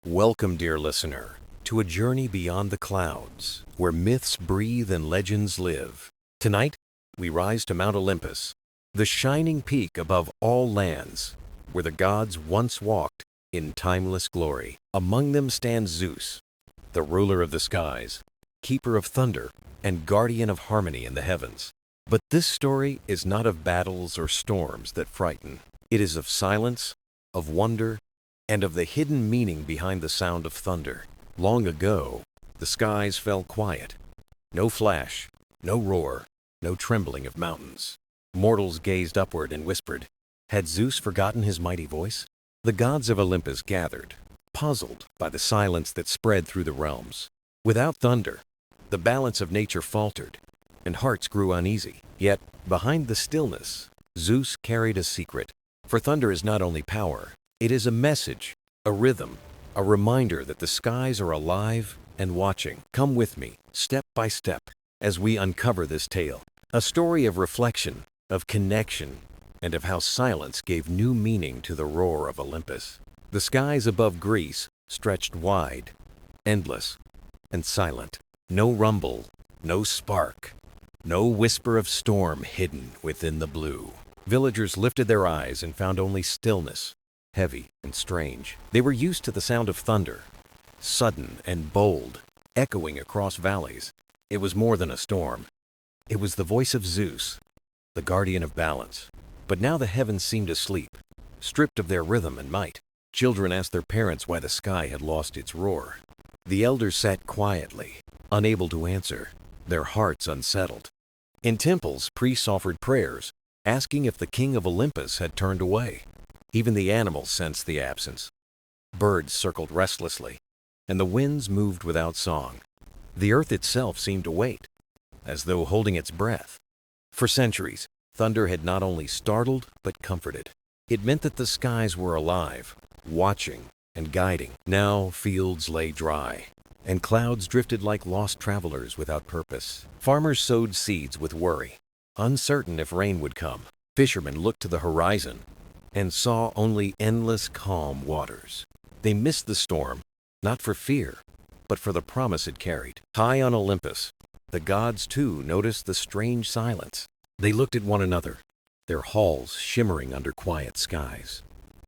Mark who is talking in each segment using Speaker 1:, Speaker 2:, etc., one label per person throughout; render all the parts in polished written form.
Speaker 1: Welcome, dear listener, to a journey beyond the clouds, where myths breathe and legends live. Tonight, we rise to Mount Olympus, the shining peak above all lands, where the gods once walked in timeless glory. Among them stands Zeus, the ruler of the skies, keeper of thunder, and guardian of harmony in the heavens. But this story is not of battles or storms that frighten. It is of silence, of wonder, and of the hidden meaning behind the sound of thunder. Long ago, the skies fell quiet. No flash, no roar, no trembling of mountains. Mortals gazed upward and whispered, had Zeus forgotten his mighty voice? The gods of Olympus gathered, puzzled by the silence that spread through the realms. Without thunder, the balance of nature faltered, and hearts grew uneasy. Yet, behind the stillness, Zeus carried a secret. For thunder is not only power, it is a message, a rhythm, a reminder that the skies are alive and watching. Come with me, step by step, as we uncover this tale. A story of reflection, of connection, and of how silence gave new meaning to the roar of Olympus. The skies above Greece stretched wide, endless, and silent. No rumble, no spark, no whisper of storm hidden within the blue. Villagers lifted their eyes and found only stillness, heavy and strange. They were used to the sound of thunder, sudden and bold, echoing across valleys. It was more than a storm. It was the voice of Zeus, the guardian of balance. But now the heavens seemed asleep, stripped of their rhythm and might. Children asked their parents why the sky had lost its roar. The elders sat quietly, unable to answer, their hearts unsettled. In temples, priests offered prayers, asking if the king of Olympus had turned away. Even the animals sensed the absence. Birds circled restlessly, and the winds moved without song. The earth itself seemed to wait, as though holding its breath. For centuries, thunder had not only startled, but comforted. It meant that the skies were alive, watching and guiding. Now fields lay dry, and clouds drifted like lost travelers without purpose. Farmers sowed seeds with worry, uncertain if rain would come. Fishermen looked to the horizon and saw only endless calm waters. They missed the storm, not for fear, but for the promise it carried. High on Olympus, the gods too noticed the strange silence. They looked at one another, their halls shimmering under quiet skies.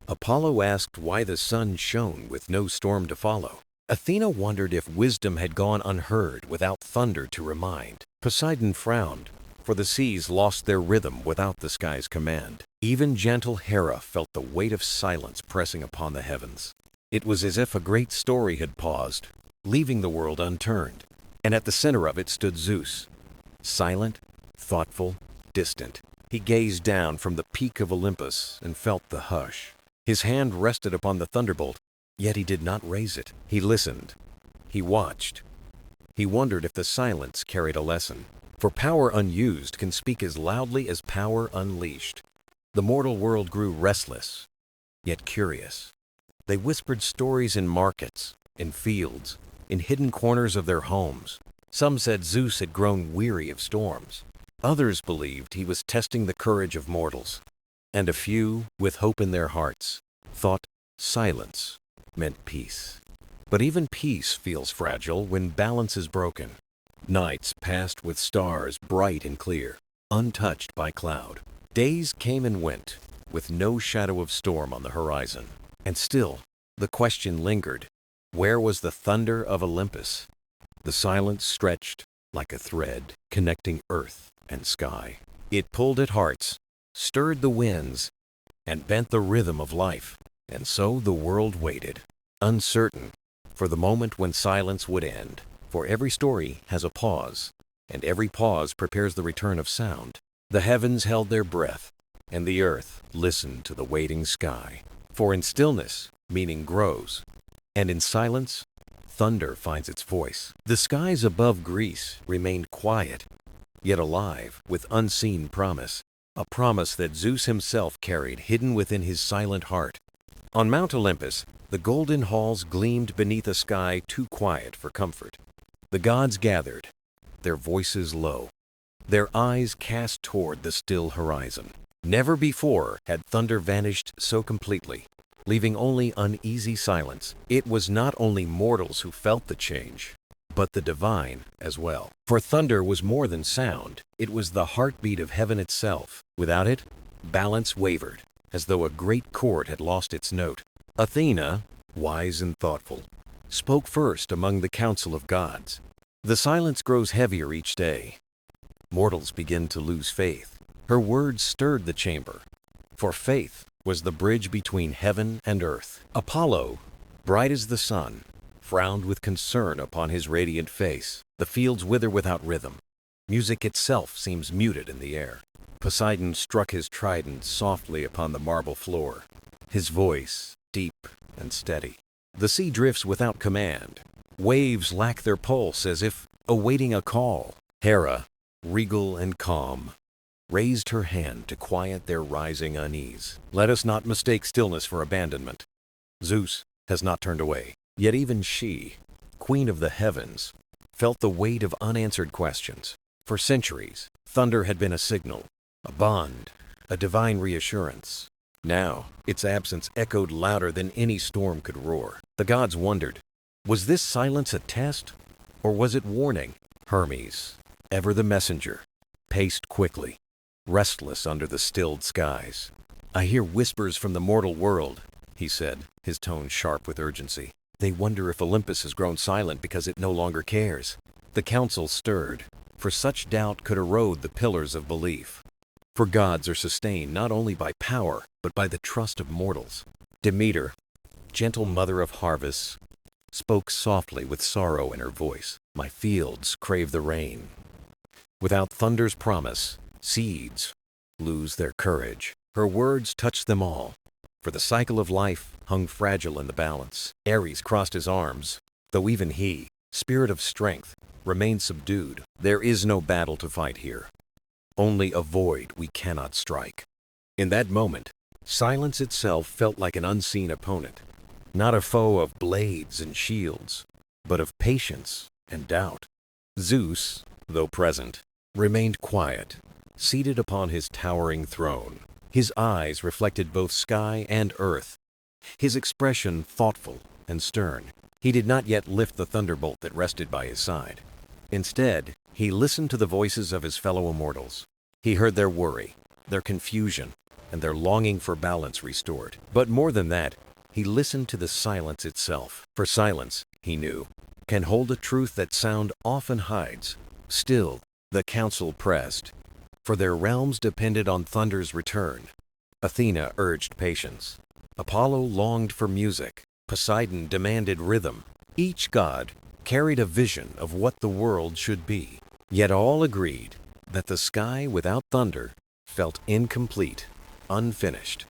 Speaker 1: Apollo asked why the sun shone with no storm to follow. Athena wondered if wisdom had gone unheard without thunder to remind. Poseidon frowned, for the seas lost their rhythm without the sky's command. Even gentle Hera felt the weight of silence pressing upon the heavens. It was as if a great story had paused, leaving the world unturned. And at the center of it stood Zeus, silent, thoughtful, distant. He gazed down from the peak of Olympus and felt the hush. His hand rested upon the thunderbolt, yet he did not raise it. He listened. He watched. He wondered if the silence carried a lesson. For power unused can speak as loudly as power unleashed. The mortal world grew restless, yet curious. They whispered stories in markets, in fields, in hidden corners of their homes. Some said Zeus had grown weary of storms. Others believed he was testing the courage of mortals. And a few, with hope in their hearts, thought silence meant peace. But even peace feels fragile when balance is broken. Nights passed with stars bright and clear, untouched by cloud. Days came and went, with no shadow of storm on the horizon. And still, the question lingered. Where was the thunder of Olympus? The silence stretched like a thread connecting earth and sky. It pulled at hearts, stirred the winds, and bent the rhythm of life. And so the world waited, uncertain, for the moment when silence would end. For every story has a pause, and every pause prepares the return of sound. The heavens held their breath, and the earth listened to the waiting sky. For in stillness, meaning grows, and in silence, thunder finds its voice. The skies above Greece remained quiet, yet alive with unseen promise, a promise that Zeus himself carried hidden within his silent heart. On Mount Olympus, the golden halls gleamed beneath a sky too quiet for comfort. The gods gathered, their voices low, their eyes cast toward the still horizon. Never before had thunder vanished so completely. leaving only uneasy silence. It was not only mortals who felt the change, but the divine as well. For thunder was more than sound. It was the heartbeat of heaven itself. Without it, balance wavered, as though a great chord had lost its note. Athena, wise and thoughtful, spoke first among the council of gods. The silence grows heavier each day. Mortals begin to lose faith. Her words stirred the chamber, for faith was the bridge between heaven and earth. Apollo, bright as the sun, frowned with concern upon his radiant face. The fields wither without rhythm. Music itself seems muted in the air. Poseidon struck his trident softly upon the marble floor, his voice deep and steady. The sea drifts without command. Waves lack their pulse as if awaiting a call. Hera, regal and calm, raised her hand to quiet their rising unease. Let us not mistake stillness for abandonment. Zeus has not turned away. Yet even she, queen of the heavens, felt the weight of unanswered questions. For centuries, thunder had been a signal, a bond, a divine reassurance. Now, its absence echoed louder than any storm could roar. The gods wondered, was this silence a test, or was it warning? Hermes, ever the messenger, paced quickly, restless under the stilled skies. I hear whispers from the mortal world, he said, his tone sharp with urgency. They wonder if Olympus has grown silent because it no longer cares. The council stirred, for such doubt could erode the pillars of belief. For gods are sustained not only by power, but by the trust of mortals. Demeter, gentle mother of harvests, spoke softly with sorrow in her voice. My fields crave the rain. Without thunder's promise, seeds lose their courage. Her words touched them all, for the cycle of life hung fragile in the balance. Ares crossed his arms, though even he, spirit of strength, remained subdued. There is no battle to fight here, only a void we cannot strike. In that moment, silence itself felt like an unseen opponent, not a foe of blades and shields, but of patience and doubt. Zeus, though present, remained quiet, seated upon his towering throne. His eyes reflected both sky and earth, his expression thoughtful and stern. He did not yet lift the thunderbolt that rested by his side. Instead, he listened to the voices of his fellow immortals. He heard their worry, their confusion, and their longing for balance restored. But more than that, he listened to the silence itself. For silence, he knew, can hold a truth that sound often hides. Still, the council pressed, for their realms depended on thunder's return. Athena urged patience. Apollo longed for music. Poseidon demanded rhythm. Each god carried a vision of what the world should be. Yet all agreed that the sky without thunder felt incomplete, unfinished.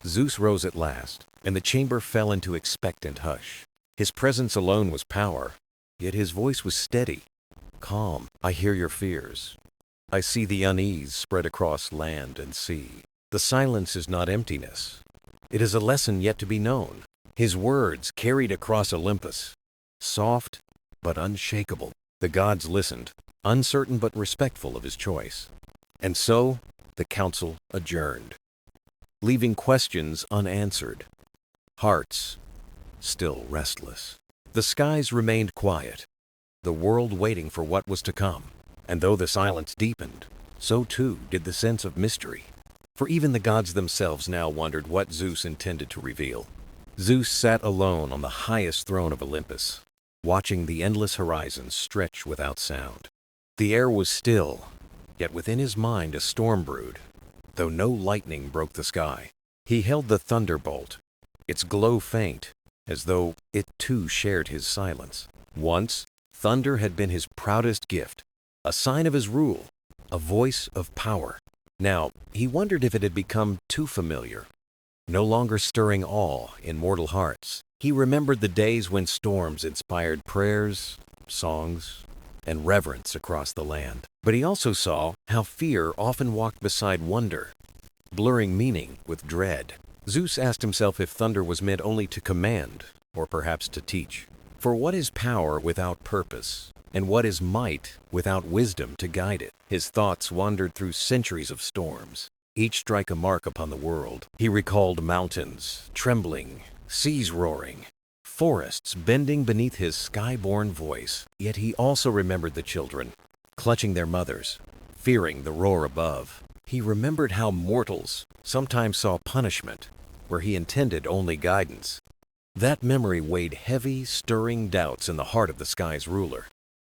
Speaker 1: Zeus rose at last, and the chamber fell into expectant hush. His presence alone was power, yet his voice was steady, calm. I hear your fears. I see the unease spread across land and sea. The silence is not emptiness. It is a lesson yet to be known. His words carried across Olympus, soft but unshakable. The gods listened, uncertain but respectful of his choice. And so, the council adjourned, leaving questions unanswered, hearts still restless. The skies remained quiet, the world waiting for what was to come. And though the silence deepened, so too did the sense of mystery. For even the gods themselves now wondered what Zeus intended to reveal. Zeus sat alone on the highest throne of Olympus, watching the endless horizons stretch without sound. The air was still, yet within his mind a storm brewed, though no lightning broke the sky. He held the thunderbolt, its glow faint, as though it too shared his silence. Once, thunder had been his proudest gift, a sign of his rule, a voice of power. Now, he wondered if it had become too familiar, no longer stirring awe in mortal hearts. He remembered the days when storms inspired prayers, songs, and reverence across the land. But he also saw how fear often walked beside wonder, blurring meaning with dread. Zeus asked himself if thunder was meant only to command, or perhaps to teach. For what is power without purpose? And what is might without wisdom to guide it? His thoughts wandered through centuries of storms, each strike a mark upon the world. He recalled mountains trembling, seas roaring, forests bending beneath his sky-born voice. Yet he also remembered the children, clutching their mothers, fearing the roar above. He remembered how mortals sometimes saw punishment where he intended only guidance. That memory weighed heavy, stirring doubts in the heart of the sky's ruler.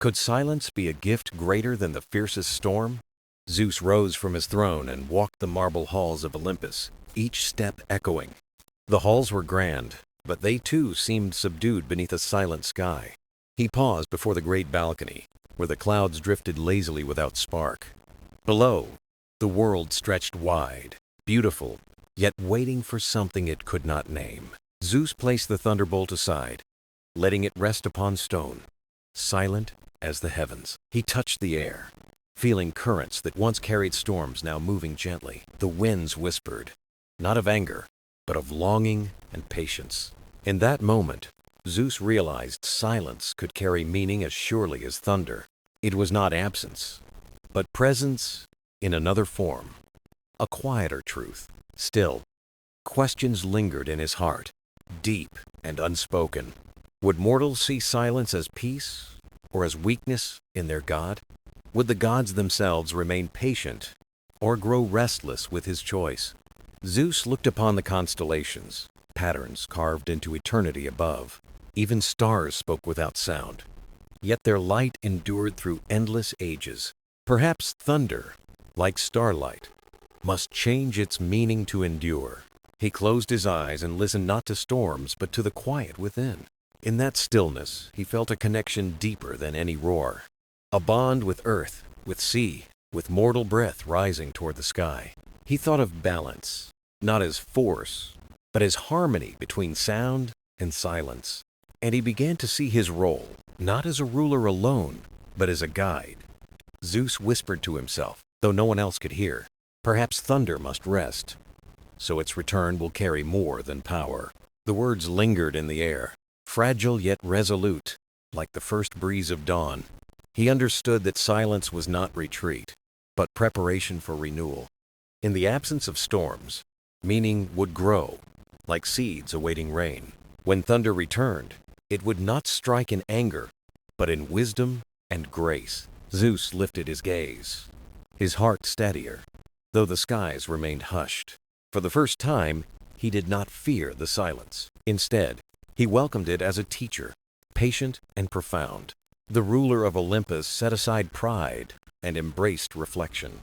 Speaker 1: Could silence be a gift greater than the fiercest storm? Zeus rose from his throne and walked the marble halls of Olympus, each step echoing. The halls were grand, but they too seemed subdued beneath a silent sky. He paused before the great balcony, where the clouds drifted lazily without spark. Below, the world stretched wide, beautiful, yet waiting for something it could not name. Zeus placed the thunderbolt aside, letting it rest upon stone, silent as the heavens. He touched the air, feeling currents that once carried storms now moving gently. The winds whispered, not of anger, but of longing and patience. In that moment, Zeus realized silence could carry meaning as surely as thunder. It was not absence, but presence in another form, a quieter truth. Still, questions lingered in his heart, deep and unspoken. Would mortals see silence as peace or as weakness in their god? Would the gods themselves remain patient or grow restless with his choice? Zeus looked upon the constellations, patterns carved into eternity above. Even stars spoke without sound, yet their light endured through endless ages. Perhaps thunder, like starlight, must change its meaning to endure. He closed his eyes and listened not to storms, but to the quiet within. In that stillness, he felt a connection deeper than any roar. A bond with earth, with sea, with mortal breath rising toward the sky. He thought of balance, not as force, but as harmony between sound and silence. And he began to see his role, not as a ruler alone, but as a guide. Zeus whispered to himself, though no one else could hear, perhaps thunder must rest, so its return will carry more than power. The words lingered in the air, fragile yet resolute, like the first breeze of dawn. He understood that silence was not retreat, but preparation for renewal. In the absence of storms, meaning would grow, like seeds awaiting rain. When thunder returned, it would not strike in anger, but in wisdom and grace. Zeus lifted his gaze, his heart steadier, though the skies remained hushed. For the first time, he did not fear the silence. Instead, he welcomed it as a teacher, patient and profound. The ruler of Olympus set aside pride and embraced reflection.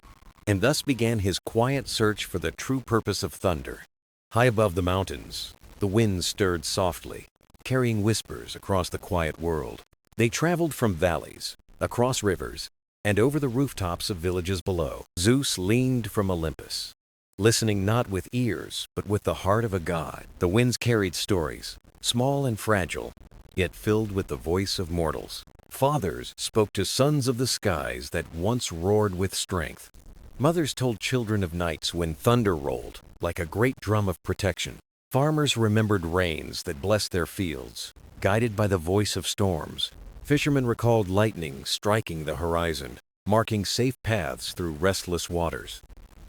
Speaker 1: And thus began his quiet search for the true purpose of thunder. High above the mountains, the winds stirred softly, carrying whispers across the quiet world. They traveled from valleys, across rivers, and over the rooftops of villages below. Zeus leaned from Olympus, listening not with ears, but with the heart of a god. The winds carried stories, small and fragile, yet filled with the voice of mortals. Fathers spoke to sons of the skies that once roared with strength. Mothers told children of nights when thunder rolled, like a great drum of protection. Farmers remembered rains that blessed their fields, guided by the voice of storms. Fishermen recalled lightning striking the horizon, marking safe paths through restless waters.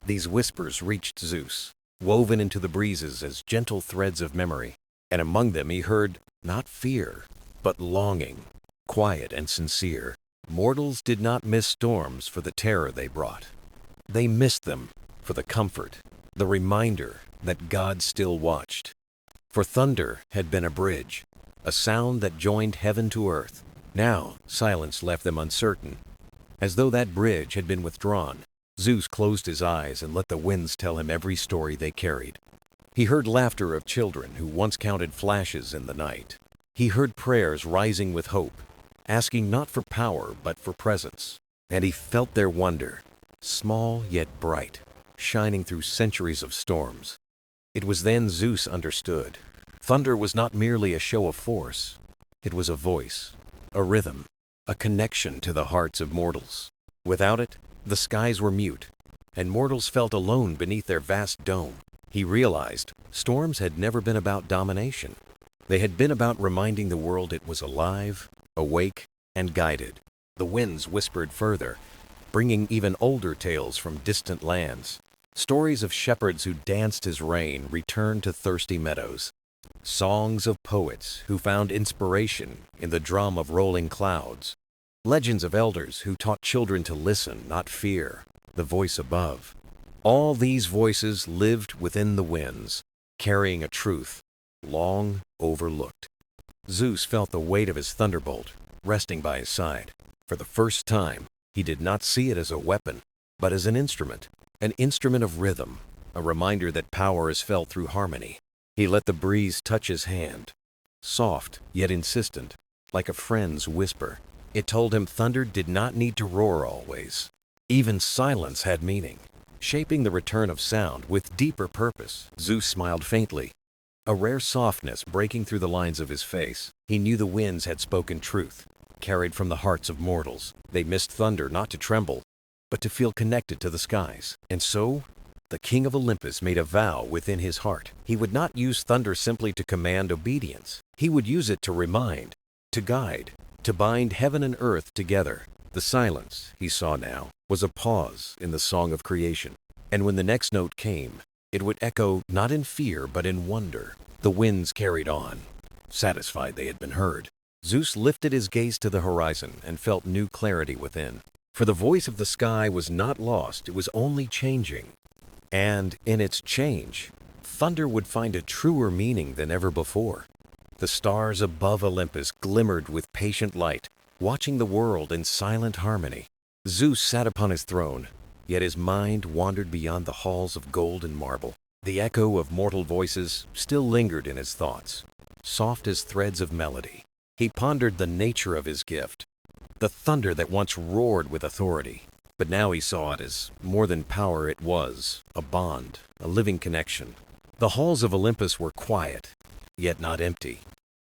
Speaker 1: These whispers reached Zeus, woven into the breezes as gentle threads of memory, and among them he heard not fear, but longing, quiet and sincere. Mortals did not miss storms for the terror they brought. They missed them for the comfort, the reminder that God still watched. For thunder had been a bridge, a sound that joined heaven to earth. Now silence left them uncertain, as though that bridge had been withdrawn. Zeus closed his eyes and let the winds tell him every story they carried. He heard laughter of children who once counted flashes in the night. He heard prayers rising with hope, asking not for power but for presence. And he felt their wonder, small yet bright, shining through centuries of storms. It was then Zeus understood. Thunder was not merely a show of force. It was a voice, a rhythm, a connection to the hearts of mortals. Without it, the skies were mute, and mortals felt alone beneath their vast dome. He realized storms had never been about domination. They had been about reminding the world it was alive, awake, and guided. The winds whispered further, bringing even older tales from distant lands. Stories of shepherds who danced as rain returned to thirsty meadows. Songs of poets who found inspiration in the drum of rolling clouds. Legends of elders who taught children to listen, not fear, the voice above. All these voices lived within the winds, carrying a truth long overlooked. Zeus felt the weight of his thunderbolt resting by his side. For the first time, he did not see it as a weapon, but as an instrument of rhythm, a reminder that power is felt through harmony. He let the breeze touch his hand, soft yet insistent, like a friend's whisper. It told him thunder did not need to roar always. Even silence had meaning, shaping the return of sound with deeper purpose. Zeus smiled faintly, a rare softness breaking through the lines of his face. He knew the winds had spoken truth, carried from the hearts of mortals. They missed thunder not to tremble, but to feel connected to the skies. And so, the king of Olympus made a vow within his heart. He would not use thunder simply to command obedience. He would use it to remind, to guide, to bind heaven and earth together. The silence, he saw now, was a pause in the song of creation. And when the next note came, it would echo not in fear but in wonder. The winds carried on, satisfied they had been heard. Zeus lifted his gaze to the horizon and felt new clarity within. For the voice of the sky was not lost, it was only changing. And in its change, thunder would find a truer meaning than ever before. The stars above Olympus glimmered with patient light, watching the world in silent harmony. Zeus sat upon his throne, yet his mind wandered beyond the halls of gold and marble. The echo of mortal voices still lingered in his thoughts, soft as threads of melody. He pondered the nature of his gift, the thunder that once roared with authority. But now he saw it as more than power. It was a bond, a living connection. The halls of Olympus were quiet, yet not empty,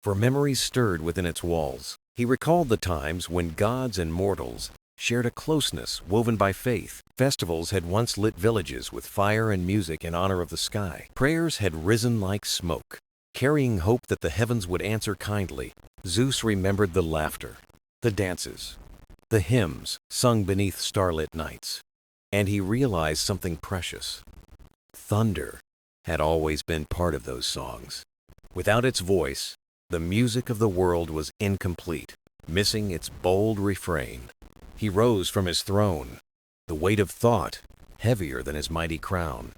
Speaker 1: for memories stirred within its walls. He recalled the times when gods and mortals shared a closeness woven by faith. Festivals had once lit villages with fire and music in honor of the sky. Prayers had risen like smoke, carrying hope that the heavens would answer kindly. Zeus remembered the laughter, the dances, the hymns sung beneath starlit nights, and he realized something precious. Thunder had always been part of those songs. Without its voice, the music of the world was incomplete, missing its bold refrain. He rose from his throne, the weight of thought heavier than his mighty crown.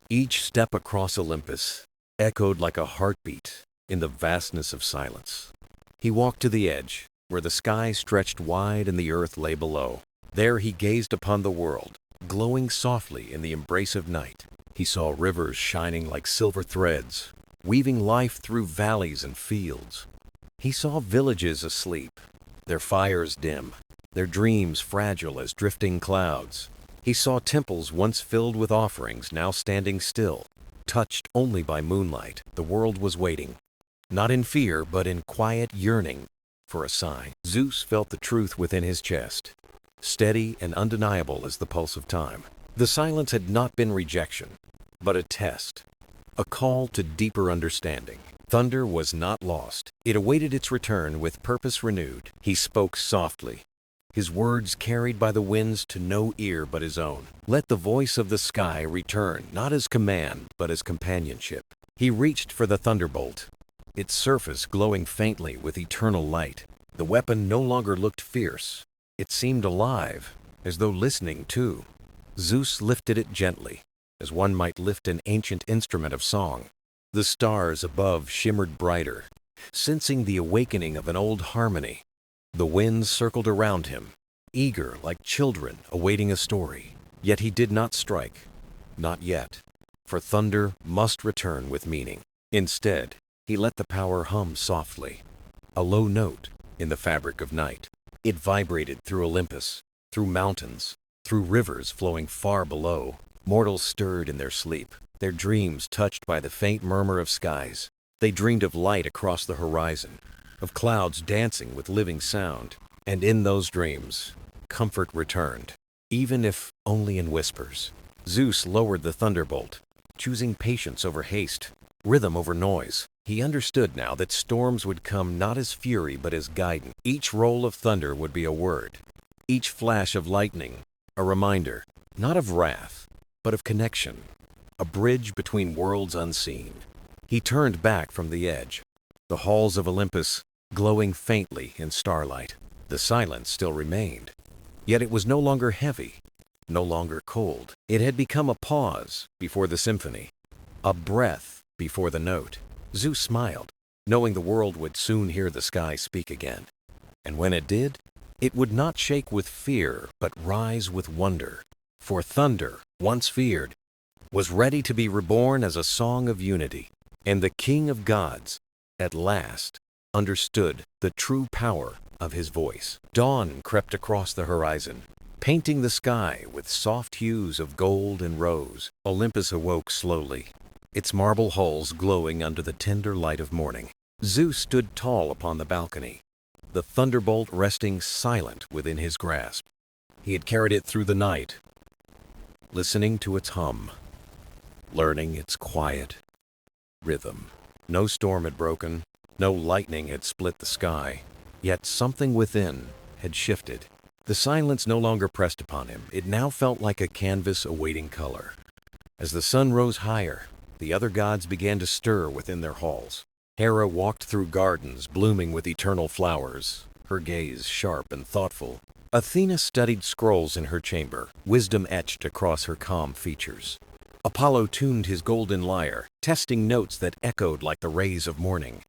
Speaker 1: Each step across Olympus echoed like a heartbeat in the vastness of silence. He walked to the edge, where the sky stretched wide and the earth lay below. There he gazed upon the world, glowing softly in the embrace of night. He saw rivers shining like silver threads, weaving life through valleys and fields. He saw villages asleep, their fires dim, their dreams fragile as drifting clouds. He saw temples once filled with offerings now standing still, touched only by moonlight. The world was waiting, not in fear but in quiet yearning for a sign. Zeus felt the truth within his chest, steady and undeniable as the pulse of time. The silence had not been rejection, but a test, a call to deeper understanding. Thunder was not lost. It awaited its return with purpose renewed. He spoke softly, his words carried by the winds to no ear but his own. Let the voice of the sky return, not as command, but as companionship. He reached for the thunderbolt, its surface glowing faintly with eternal light. The weapon no longer looked fierce. It seemed alive, as though listening too. Zeus lifted it gently, as one might lift an ancient instrument of song. The stars above shimmered brighter, sensing the awakening of an old harmony. The winds circled around him, eager like children awaiting a story. Yet he did not strike, not yet, for thunder must return with meaning. Instead, he let the power hum softly, a low note in the fabric of night. It vibrated through Olympus, through mountains, through rivers flowing far below. Mortals stirred in their sleep, their dreams touched by the faint murmur of skies. They dreamed of light across the horizon, of clouds dancing with living sound. And in those dreams, comfort returned, even if only in whispers. Zeus lowered the thunderbolt, choosing patience over haste, rhythm over noise. He understood now that storms would come not as fury but as guidance. Each roll of thunder would be a word, each flash of lightning a reminder, not of wrath, but of connection, a bridge between worlds unseen. He turned back from the edge, the halls of Olympus glowing faintly in starlight. The silence still remained, yet it was no longer heavy, no longer cold. It had become a pause before the symphony, a breath before the note. Zeus smiled, knowing the world would soon hear the sky speak again. And when it did, it would not shake with fear, but rise with wonder. For thunder, once feared, was ready to be reborn as a song of unity. And the King of Gods, at last, understood the true power of his voice. Dawn crept across the horizon, painting the sky with soft hues of gold and rose. Olympus awoke slowly, its marble halls glowing under the tender light of morning. Zeus stood tall upon the balcony, the thunderbolt resting silent within his grasp. He had carried it through the night, listening to its hum, learning its quiet rhythm. No storm had broken, no lightning had split the sky, yet something within had shifted. The silence no longer pressed upon him. It now felt like a canvas awaiting color. As the sun rose higher, the other gods began to stir within their halls. Hera walked through gardens blooming with eternal flowers, her gaze sharp and thoughtful. Athena studied scrolls in her chamber, wisdom etched across her calm features. Apollo tuned his golden lyre, testing notes that echoed like the rays of morning.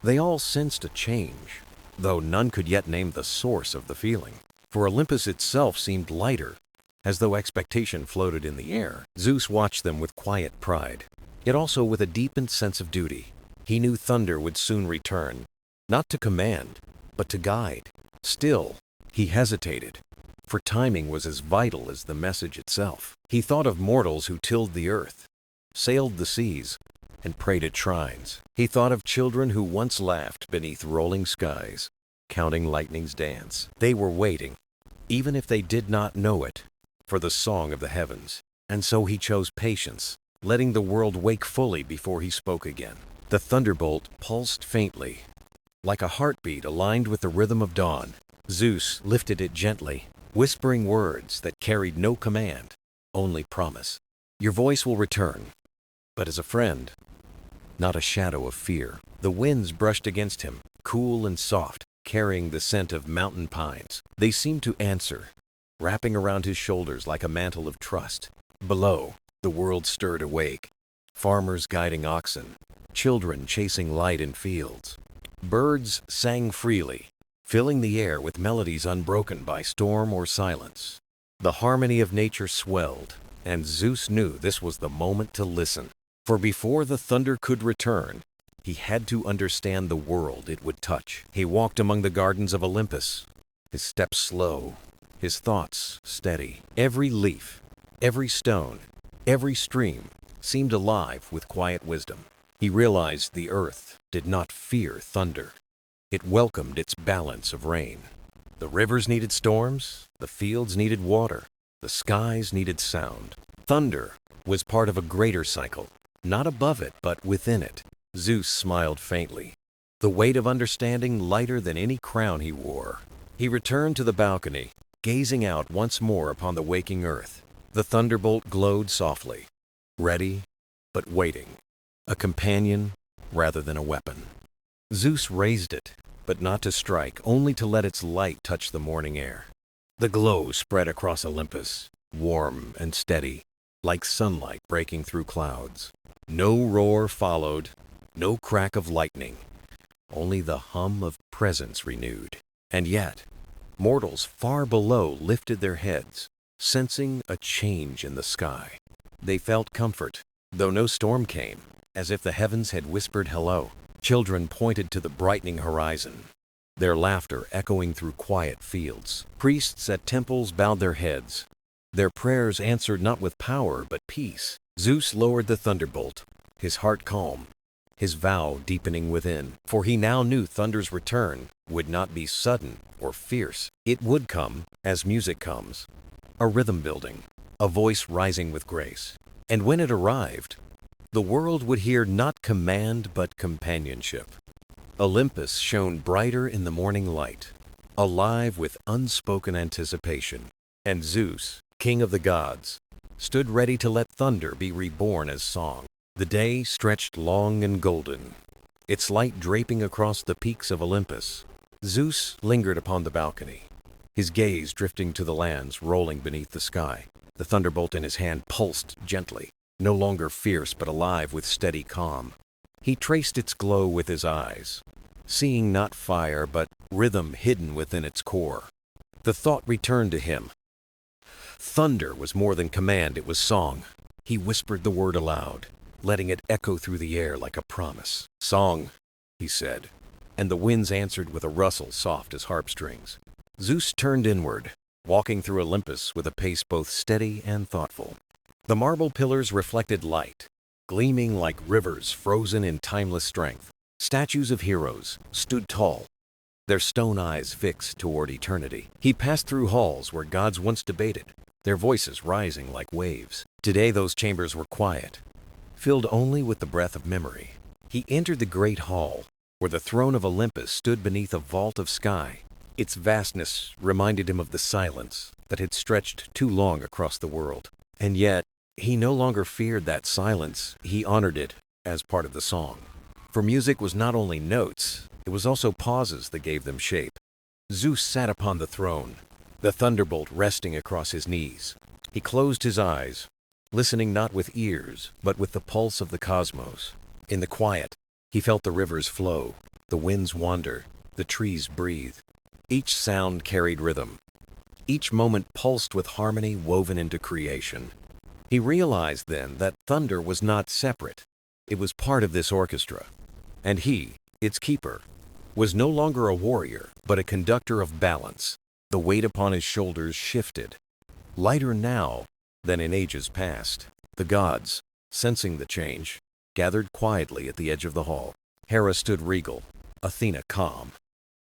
Speaker 1: They all sensed a change, though none could yet name the source of the feeling. For Olympus itself seemed lighter, as though expectation floated in the air. Zeus watched them with quiet pride, yet also with a deepened sense of duty. He knew thunder would soon return, not to command, but to guide. Still, he hesitated, for timing was as vital as the message itself. He thought of mortals who tilled the earth, sailed the seas, and prayed at shrines. He thought of children who once laughed beneath rolling skies, counting lightning's dance. They were waiting, even if they did not know it, for the song of the heavens. And so he chose patience, letting the world wake fully before he spoke again. The thunderbolt pulsed faintly, like a heartbeat aligned with the rhythm of dawn. Zeus lifted it gently, whispering words that carried no command, only promise. Your voice will return, but as a friend, not a shadow of fear. The winds brushed against him, cool and soft, carrying the scent of mountain pines. They seemed to answer, wrapping around his shoulders like a mantle of trust. Below, the world stirred awake, farmers guiding oxen, children chasing light in fields. Birds sang freely, filling the air with melodies unbroken by storm or silence. The harmony of nature swelled, and Zeus knew this was the moment to listen. For before the thunder could return, he had to understand the world it would touch. He walked among the gardens of Olympus, his steps slow, his thoughts steady. Every leaf, every stone, every stream seemed alive with quiet wisdom. He realized the earth did not fear thunder. It welcomed its balance of rain. The rivers needed storms, the fields needed water, the skies needed sound. Thunder was part of a greater cycle, not above it, but within it. Zeus smiled faintly, the weight of understanding lighter than any crown he wore. He returned to the balcony, gazing out once more upon the waking earth. The thunderbolt glowed softly, ready but waiting, a companion rather than a weapon. Zeus raised it, but not to strike, only to let its light touch the morning air. The glow spread across Olympus, warm and steady, like sunlight breaking through clouds. No roar followed, no crack of lightning, only the hum of presence renewed. And yet, mortals far below lifted their heads, sensing a change in the sky. They felt comfort, though no storm came, as if the heavens had whispered hello. Children pointed to the brightening horizon, their laughter echoing through quiet fields. Priests at temples bowed their heads, their prayers answered not with power but peace. Zeus lowered the thunderbolt, his heart calm, his vow deepening within, for he now knew thunder's return would not be sudden or fierce. It would come as music comes, a rhythm building, a voice rising with grace. And when it arrived, the world would hear not command but companionship. Olympus shone brighter in the morning light, alive with unspoken anticipation. And Zeus, king of the gods, stood ready to let thunder be reborn as song. The day stretched long and golden, its light draping across the peaks of Olympus. Zeus lingered upon the balcony, his gaze drifting to the lands rolling beneath the sky. The thunderbolt in his hand pulsed gently, no longer fierce but alive with steady calm. He traced its glow with his eyes, seeing not fire but rhythm hidden within its core. The thought returned to him. Thunder was more than command, it was song. He whispered the word aloud, letting it echo through the air like a promise. "Song," he said, and the winds answered with a rustle soft as harp strings. Zeus turned inward, walking through Olympus with a pace both steady and thoughtful. The marble pillars reflected light, gleaming like rivers frozen in timeless strength. Statues of heroes stood tall, their stone eyes fixed toward eternity. He passed through halls where gods once debated, their voices rising like waves. Today those chambers were quiet, filled only with the breath of memory. He entered the great hall, where the throne of Olympus stood beneath a vault of sky. Its vastness reminded him of the silence that had stretched too long across the world. And yet, he no longer feared that silence, he honored it as part of the song. For music was not only notes, it was also pauses that gave them shape. Zeus sat upon the throne, the thunderbolt resting across his knees. He closed his eyes, listening not with ears, but with the pulse of the cosmos. In the quiet, he felt the rivers flow, the winds wander, the trees breathe. Each sound carried rhythm. Each moment pulsed with harmony woven into creation. He realized then that thunder was not separate. It was part of this orchestra. And he, its keeper, was no longer a warrior, but a conductor of balance. The weight upon his shoulders shifted, lighter now than in ages past. The gods, sensing the change, gathered quietly at the edge of the hall. Hera stood regal, Athena calm,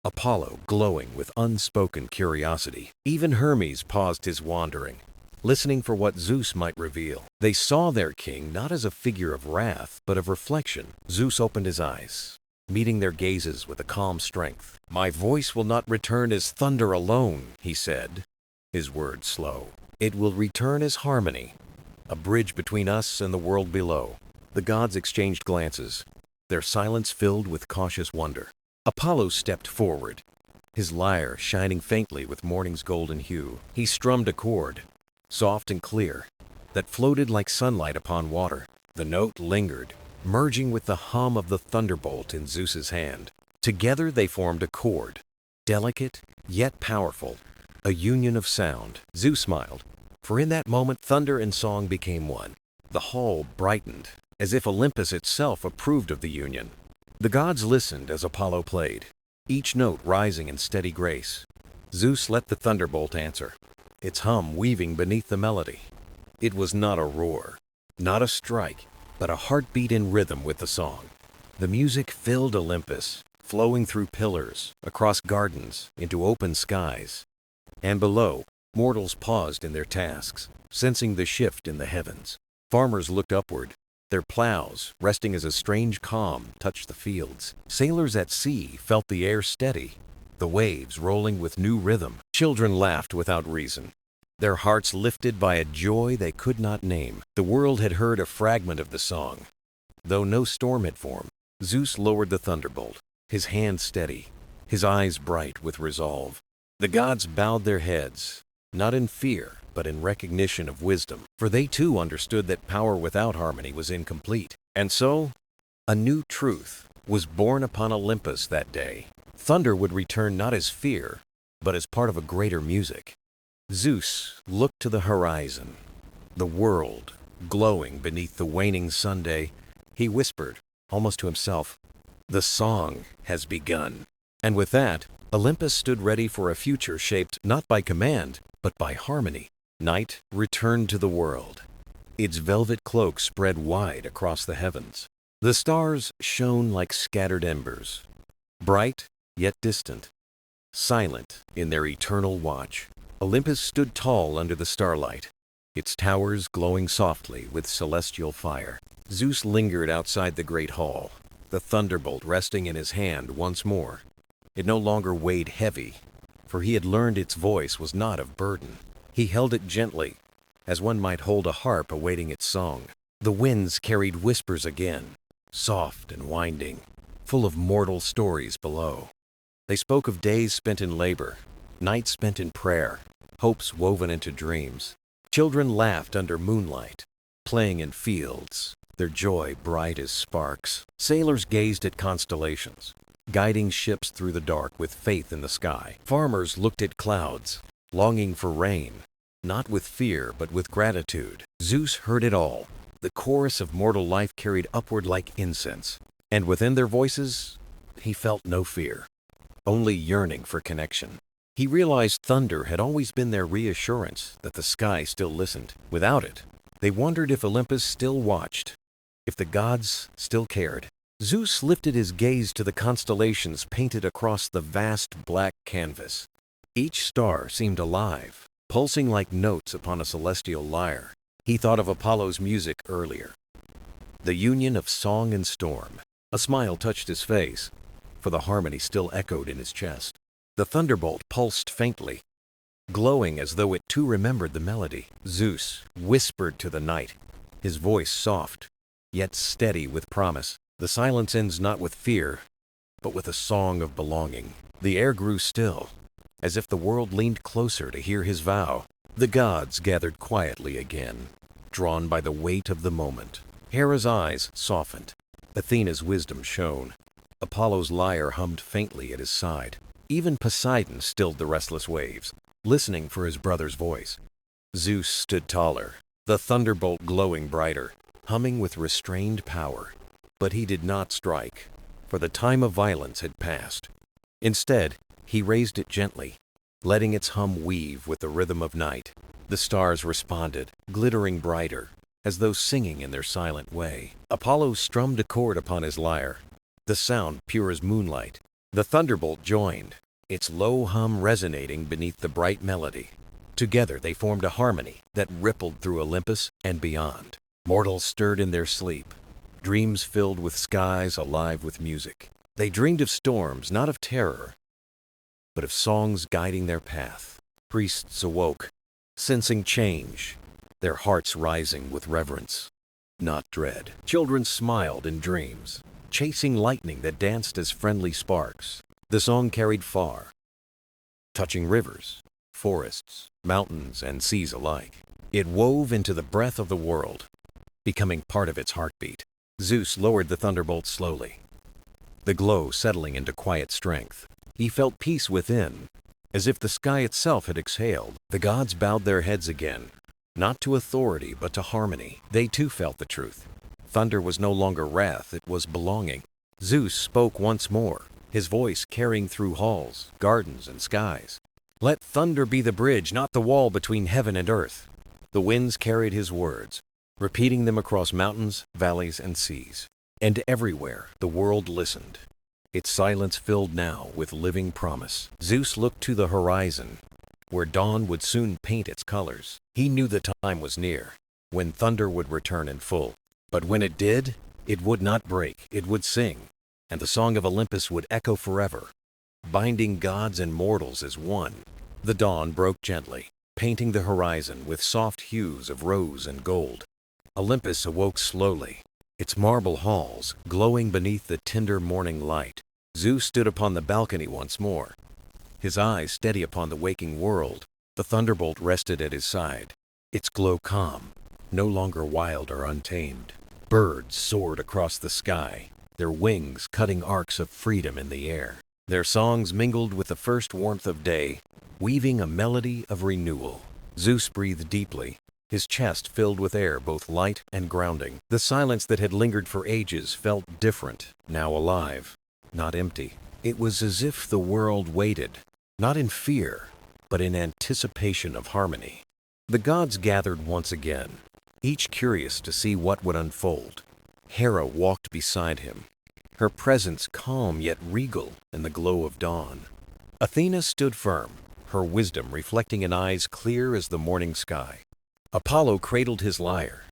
Speaker 1: Apollo glowing with unspoken curiosity. Even Hermes paused his wandering, listening for what Zeus might reveal. They saw their king not as a figure of wrath, but of reflection. Zeus opened his eyes, meeting their gazes with a calm strength. "My voice will not return as thunder alone," he said, his words slow. "It will return as harmony, a bridge between us and the world below." The gods exchanged glances, their silence filled with cautious wonder. Apollo stepped forward, his lyre shining faintly with morning's golden hue. He strummed a chord, soft and clear, that floated like sunlight upon water. The note lingered, merging with the hum of the thunderbolt in Zeus's hand. Together they formed a chord, delicate yet powerful, a union of sound. Zeus smiled, for in that moment thunder and song became one. The hall brightened, as if Olympus itself approved of the union. The gods listened as Apollo played, each note rising in steady grace. Zeus let the thunderbolt answer, its hum weaving beneath the melody. It was not a roar, not a strike, but a heartbeat in rhythm with the song. The music filled Olympus, flowing through pillars, across gardens, into open skies. And below, mortals paused in their tasks, sensing the shift in the heavens. Farmers looked upward, their plows, resting as a strange calm, touched the fields. Sailors at sea felt the air steady, the waves rolling with new rhythm. Children laughed without reason, their hearts lifted by a joy they could not name. The world had heard a fragment of the song. Though no storm had formed, Zeus lowered the thunderbolt, his hand steady, his eyes bright with resolve. The gods bowed their heads, not in fear, but in recognition of wisdom, for they too understood that power without harmony was incomplete. And so, a new truth was born upon Olympus that day. Thunder would return not as fear, but as part of a greater music. Zeus looked to the horizon, the world glowing beneath the waning Sunday. He whispered, almost to himself, "The song has begun." And with that, Olympus stood ready for a future shaped not by command, but by harmony. Night returned to the world, its velvet cloak spread wide across the heavens. The stars shone like scattered embers, bright yet distant, silent in their eternal watch. Olympus stood tall under the starlight, its towers glowing softly with celestial fire. Zeus lingered outside the great hall, the thunderbolt resting in his hand once more. It no longer weighed heavy, for he had learned its voice was not of burden. He held it gently, as one might hold a harp awaiting its song. The winds carried whispers again, soft and winding, full of mortal stories below. They spoke of days spent in labor, nights spent in prayer, hopes woven into dreams. Children laughed under moonlight, playing in fields, their joy bright as sparks. Sailors gazed at constellations, guiding ships through the dark with faith in the sky. Farmers looked at clouds, longing for rain, not with fear but with gratitude. Zeus heard it all. The chorus of mortal life carried upward like incense, and within their voices, he felt no fear, only yearning for connection. He realized thunder had always been their reassurance that the sky still listened. Without it, they wondered if Olympus still watched, if the gods still cared. Zeus lifted his gaze to the constellations painted across the vast black canvas. Each star seemed alive, pulsing like notes upon a celestial lyre. He thought of Apollo's music earlier, the union of song and storm. A smile touched his face, for the harmony still echoed in his chest. The thunderbolt pulsed faintly, glowing as though it too remembered the melody. Zeus whispered to the night, his voice soft, yet steady with promise. The silence ends not with fear, but with a song of belonging. The air grew still, as if the world leaned closer to hear his vow. The gods gathered quietly again, drawn by the weight of the moment. Hera's eyes softened. Athena's wisdom shone. Apollo's lyre hummed faintly at his side. Even Poseidon stilled the restless waves, listening for his brother's voice. Zeus stood taller, the thunderbolt glowing brighter, humming with restrained power. But he did not strike, for the time of violence had passed. Instead, he raised it gently, letting its hum weave with the rhythm of night. The stars responded, glittering brighter, as though singing in their silent way. Apollo strummed a chord upon his lyre, the sound pure as moonlight. The thunderbolt joined, its low hum resonating beneath the bright melody. Together they formed a harmony that rippled through Olympus and beyond. Mortals stirred in their sleep, dreams filled with skies alive with music. They dreamed of storms, not of terror, but of songs guiding their path. Priests awoke, sensing change, their hearts rising with reverence, not dread. Children smiled in dreams, chasing lightning that danced as friendly sparks. The song carried far, touching rivers, forests, mountains, and seas alike. It wove into the breath of the world, becoming part of its heartbeat. Zeus lowered the thunderbolt slowly, the glow settling into quiet strength. He felt peace within, as if the sky itself had exhaled. The gods bowed their heads again, not to authority but to harmony. They too felt the truth. Thunder was no longer wrath, it was belonging. Zeus spoke once more, his voice carrying through halls, gardens, and skies. Let thunder be the bridge, not the wall between heaven and earth. The winds carried his words, repeating them across mountains, valleys, and seas. And everywhere the world listened, its silence filled now with living promise. Zeus looked to the horizon, where dawn would soon paint its colors. He knew the time was near, when thunder would return in full. But when it did, it would not break, it would sing, and the song of Olympus would echo forever, binding gods and mortals as one. The dawn broke gently, painting the horizon with soft hues of rose and gold. Olympus awoke slowly, its marble halls glowing beneath the tender morning light. Zeus stood upon the balcony once more, his eyes steady upon the waking world. The thunderbolt rested at his side, its glow calm, no longer wild or untamed. Birds soared across the sky, their wings cutting arcs of freedom in the air. Their songs mingled with the first warmth of day, weaving a melody of renewal. Zeus breathed deeply, his chest filled with air both light and grounding. The silence that had lingered for ages felt different, now alive, not empty. It was as if the world waited, not in fear, but in anticipation of harmony. The gods gathered once again, each curious to see what would unfold. Hera walked beside him, her presence calm yet regal in the glow of dawn. Athena stood firm, her wisdom reflecting in eyes clear as the morning sky. Apollo cradled his lyre,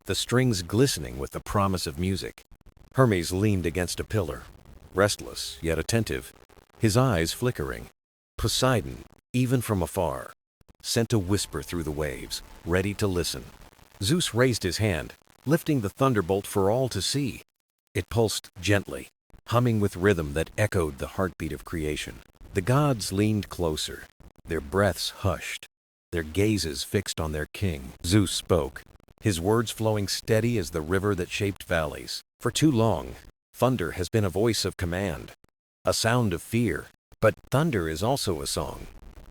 Speaker 1: the strings glistening with the promise of music. Hermes leaned against a pillar, restless yet attentive, his eyes flickering. Poseidon, even from afar, sent a whisper through the waves, ready to listen. Zeus raised his hand, lifting the thunderbolt for all to see. It pulsed gently, humming with rhythm that echoed the heartbeat of creation. The gods leaned closer, their breaths hushed, their gazes fixed on their king. Zeus spoke, his words flowing steady as the river that shaped valleys. For too long, thunder has been a voice of command, a sound of fear. But thunder is also a song,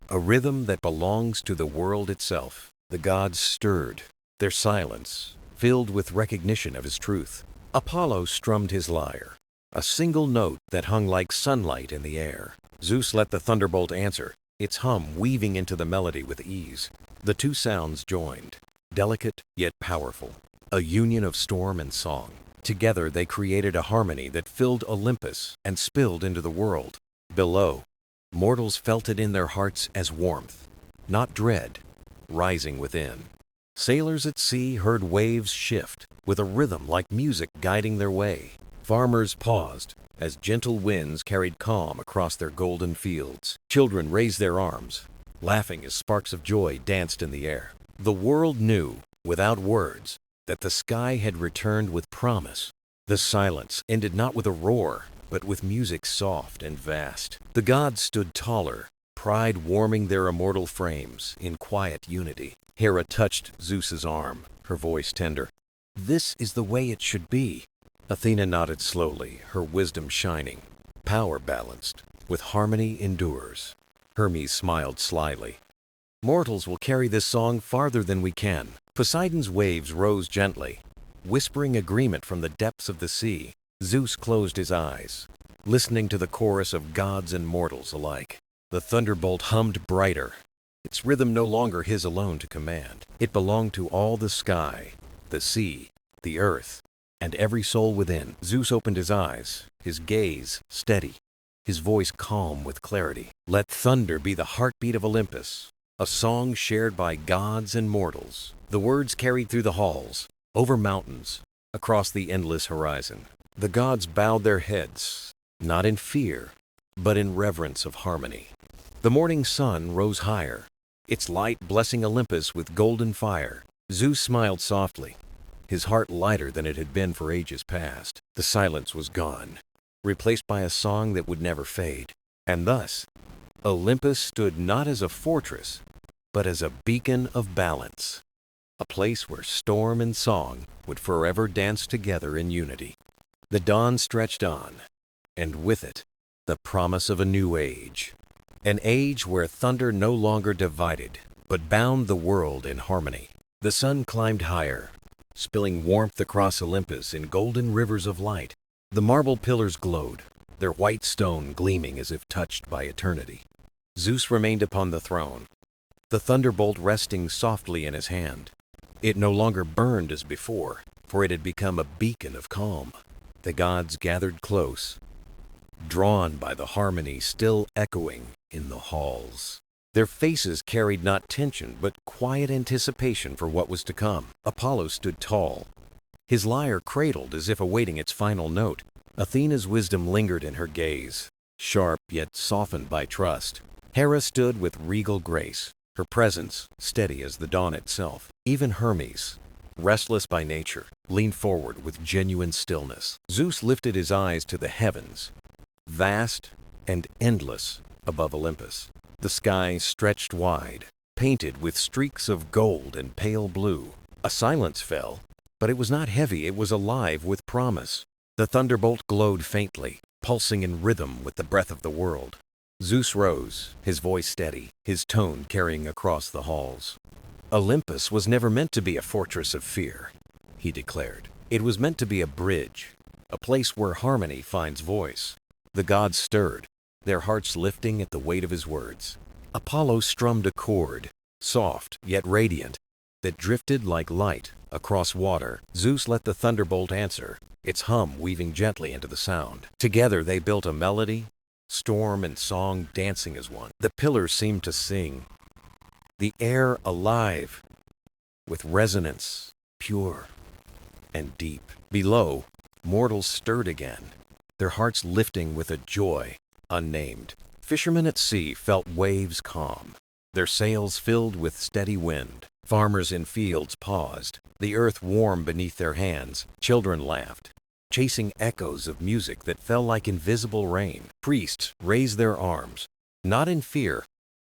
Speaker 1: a rhythm that belongs to the world itself. The gods stirred, their silence filled with recognition of his truth. Apollo strummed his lyre, a single note that hung like sunlight in the air. Zeus let the thunderbolt answer, its hum weaving into the melody with ease. The two sounds joined, delicate yet powerful, a union of storm and song. Together they created a harmony that filled Olympus and spilled into the world. Below, mortals felt it in their hearts as warmth, not dread, rising within. Sailors at sea heard waves shift, with a rhythm like music guiding their way. Farmers paused as gentle winds carried calm across their golden fields. Children raised their arms, laughing as sparks of joy danced in the air. The world knew, without words, that the sky had returned with promise. The silence ended not with a roar, but with music soft and vast. The gods stood taller, pride warming their immortal frames in quiet unity. Hera touched Zeus's arm, her voice tender. "This is the way it should be." Athena nodded slowly, her wisdom shining. Power balanced, with harmony endures. Hermes smiled slyly. "Mortals will carry this song farther than we can." Poseidon's waves rose gently, whispering agreement from the depths of the sea. Zeus closed his eyes, listening to the chorus of gods and mortals alike. The thunderbolt hummed brighter, its rhythm no longer his alone to command. It belonged to all the sky, the sea, the earth, and every soul within. Zeus opened his eyes, his gaze steady, his voice calm with clarity. "Let thunder be the heartbeat of Olympus, a song shared by gods and mortals." The words carried through the halls, over mountains, across the endless horizon. The gods bowed their heads, not in fear, but in reverence of harmony. The morning sun rose higher, its light blessing Olympus with golden fire. Zeus smiled softly, his heart lighter than it had been for ages past. The silence was gone, replaced by a song that would never fade. And thus, Olympus stood not as a fortress, but as a beacon of balance, a place where storm and song would forever dance together in unity. The dawn stretched on, and with it, the promise of a new age. An age where thunder no longer divided, but bound the world in harmony. The sun climbed higher, spilling warmth across Olympus in golden rivers of light. The marble pillars glowed, their white stone gleaming as if touched by eternity. Zeus remained upon the throne, the thunderbolt resting softly in his hand. It no longer burned as before, for it had become a beacon of calm. The gods gathered close, drawn by the harmony still echoing in the halls. Their faces carried not tension, but quiet anticipation for what was to come. Apollo stood tall, his lyre cradled as if awaiting its final note. Athena's wisdom lingered in her gaze, sharp yet softened by trust. Hera stood with regal grace, her presence steady as the dawn itself. Even Hermes, restless by nature, leaned forward with genuine stillness. Zeus lifted his eyes to the heavens, vast and endless above Olympus. The sky stretched wide, painted with streaks of gold and pale blue. A silence fell, but it was not heavy, it was alive with promise. The thunderbolt glowed faintly, pulsing in rhythm with the breath of the world. Zeus rose, his voice steady, his tone carrying across the halls. "Olympus was never meant to be a fortress of fear," he declared. "It was meant to be a bridge, a place where harmony finds voice." The gods stirred, their hearts lifting at the weight of his words. Apollo strummed a chord, soft yet radiant, that drifted like light across water. Zeus let the thunderbolt answer, its hum weaving gently into the sound. Together they built a melody, storm and song dancing as one. The pillars seemed to sing, the air alive with resonance, pure and deep. Below, mortals stirred again, their hearts lifting with a joy unnamed. Fishermen at sea felt waves calm, their sails filled with steady wind. Farmers in fields paused, the earth warm beneath their hands. Children laughed, chasing echoes of music that fell like invisible rain. Priests raised their arms, not in fear,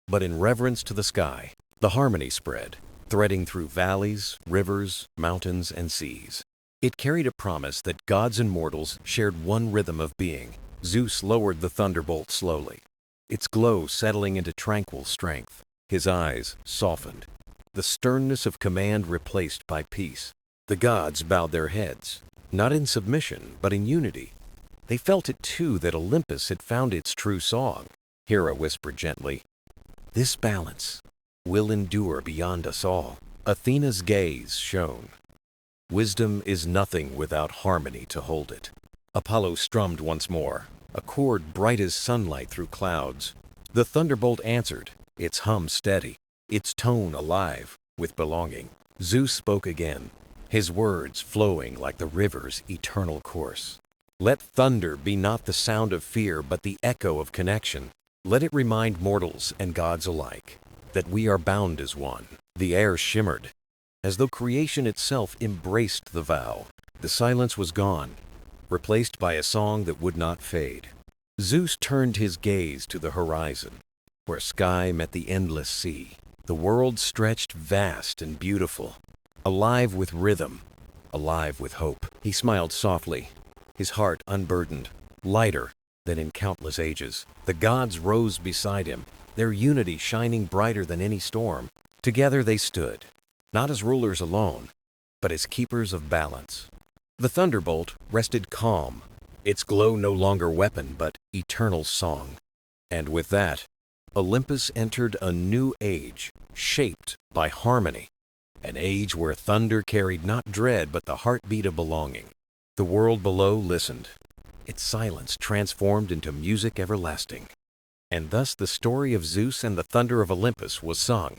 Speaker 1: but in reverence to the sky. The harmony spread, threading through valleys, rivers, mountains, and seas. It carried a promise that gods and mortals shared one rhythm of being. Zeus lowered the thunderbolt slowly, its glow settling into tranquil strength. His eyes softened, the sternness of command replaced by peace. The gods bowed their heads, not in submission, but in unity. They felt it too that Olympus had found its true song. Hera whispered gently, "This balance will endure beyond us all." Athena's gaze shone. Wisdom is nothing without harmony to hold it. Apollo strummed once more, a chord bright as sunlight through clouds. The thunderbolt answered, its hum steady, its tone alive with belonging. Zeus spoke again, his words flowing like the river's eternal course. "Let thunder be not the sound of fear, but the echo of connection. Let it remind mortals and gods alike that we are bound as one." The air shimmered, as though creation itself embraced the vow. The silence was gone, replaced by a song that would not fade. Zeus turned his gaze to the horizon, where sky met the endless sea. The world stretched vast and beautiful, alive with rhythm, alive with hope. He smiled softly, his heart unburdened, lighter than in countless ages. The gods rose beside him, their unity shining brighter than any storm. Together they stood, not as rulers alone, but as keepers of balance. The thunderbolt rested calm, its glow no longer weapon, but eternal song. And with that, Olympus entered a new age, shaped by harmony, an age where thunder carried not dread, but the heartbeat of belonging. The world below listened, its silence transformed into music everlasting. And thus the story of Zeus and the thunder of Olympus was sung.